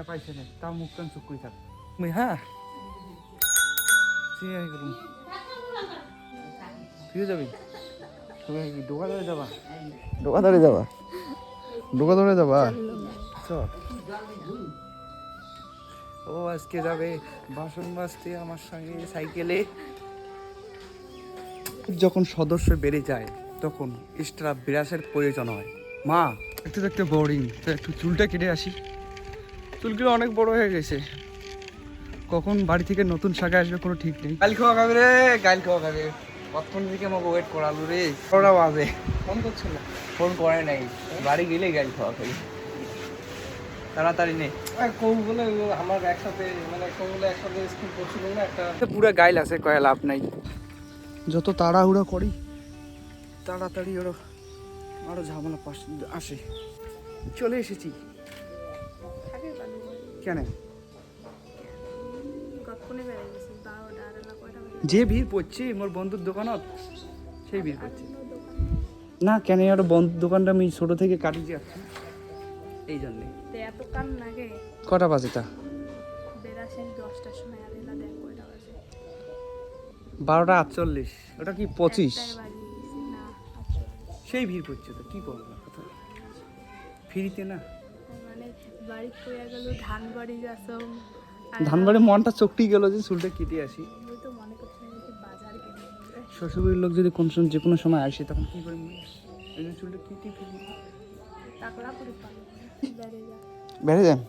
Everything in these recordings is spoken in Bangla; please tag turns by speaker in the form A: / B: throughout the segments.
A: পাইছে না তাও মুখটান চুপ করে থাক হ্যাঁ ফিরে যাবি দোকানে যাবা দোকানে যাবা দোকানে যাবা চল ও আজকে যাবে বাসন মাজতে আমার সঙ্গে সাইকেলে। যখন সদস্য বেড়ে যায় তখন এক্সট্রা ব্রাশের প্রয়োজন হয়। মা একটু তো একটু বোরিং, তো একটু চুলটা কেটে আসি। চুলগুলো অনেক বড় হয়ে গেছে, কখন বাড়ি থেকে নতুন শাখা আসবে কোনো ঠিক নেই। গাইল খাওয়া খাবে রে, গাইল খাওয়া খাবে। কতক্ষণ থেকে আমাকে ওয়েট করালো রে, ওরা বাজে ফোন করছিল, ফোন করে নাই, বাড়ি গেলেই গাইল খাওয়া খাবে। তাড়াতাড়ি নেই কৌগুলো আমার একসাথে, মানে কৌগুলো একসাথে স্কুল করছিল না একটা, পুরো গাইল আছে, কয়ে লাভ নাই। যত তাড়াহুড়া করি তাড়াতাড়ি ওরা আরো ঝামেলা পাশ আসে। চলে এসেছি কেন, যে ভিড় পড়ছে মোর বন্ধুর দোকানত, সেই ভিড় পড়ছে না কেন, আর বন্ধুর দোকানটা আমি ছোট থেকে কাটি যাচ্ছি এই জন্যে। কটা বাজে তা? 12:48। ওটা কি 25? সেই ভিড় পড়ছে তো কি করবো, কথা ফিরিতে না ধানবাড়ি মনটা চকটি গেল যে চুলটা কেটে আসি। শ্বশুরবাড়ির লোক যদি কোন সময় যে কোনো সময় আসে তখন কি করে চুলটা কেটে ফেলি। বেড়ে যান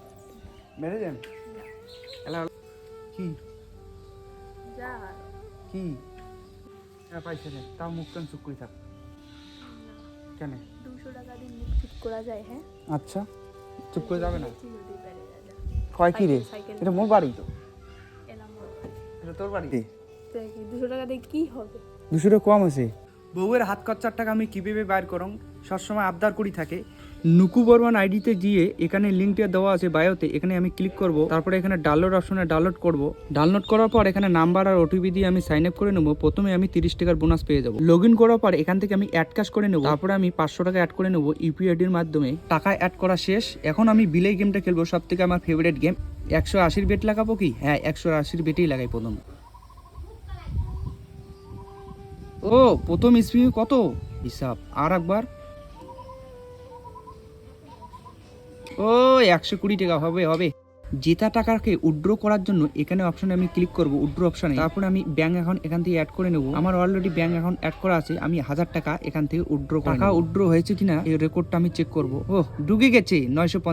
A: বেড়ে যান কি কি পাইছে না তাও মুখটান চুপ করে থাক কেন?
B: 200 টাকা দিয়ে মুখ ঠিক করা যায়। হ্যাঁ
A: আচ্ছা চুপ করে যাবে না, কয় কি রে, এটা মোর বাড়ি তো, এটা তোর বাড়ি।
B: 200 টাকা দিয়ে কি হবে?
A: 200 টাকা কম আছে। বউয়ের হাত খরচার টাকা আমি কীভাবে বাইর করং সবসময় আবদার করি থাকে। নুকু বর্মান আইডিতে গিয়ে এখানে লিঙ্কটা দেওয়া আছে বায়োতে, এখানে আমি ক্লিক করব, তারপরে এখানে ডাউনলোড অপশনে ডাউনলোড করব। ডাউনলোড করার পর এখানে নাম্বার আর ওটিপি দিয়ে আমি সাইন আপ করে নেব। প্রথমে আমি 30 টাকার বোনাস পেয়ে যাব। লগ ইন করার পর এখান থেকে আমি অ্যাড ক্যাশ করে নেব, তারপরে আমি 500 টাকা অ্যাড করে নেব ইউপিআইডির মাধ্যমে। টাকা অ্যাড করা শেষ, এখন আমি বিলাই গেমটা খেলবো, সব থেকে আমার ফেভারিট গেম। 180 বেট লাগাবো কি? হ্যাঁ 180 বেটেই লাগাই প্রথম। ও প্রথম স্পিন কত হিসাব আর একবার, ও 120 টাকা হবে হবে। জেতা টাকাকে উইথড্র করার জন্য এখানে অপশনে আমি ক্লিক করব, উইথড্র অপশনে, তারপরে আমি ব্যাংক অ্যাকাউন্ট এখান থেকে অ্যাড করে নেব। আমার অলরেডি ব্যাংক অ্যাকাউন্ট অ্যাড করা আছে, আমি 1000 টাকা এখান থেকে উইথড্র, টাকা উইথড্র হয়েছে কিনা এই রেকর্ডটা আমি চেক করব। ও ঢুকে গেছে 950।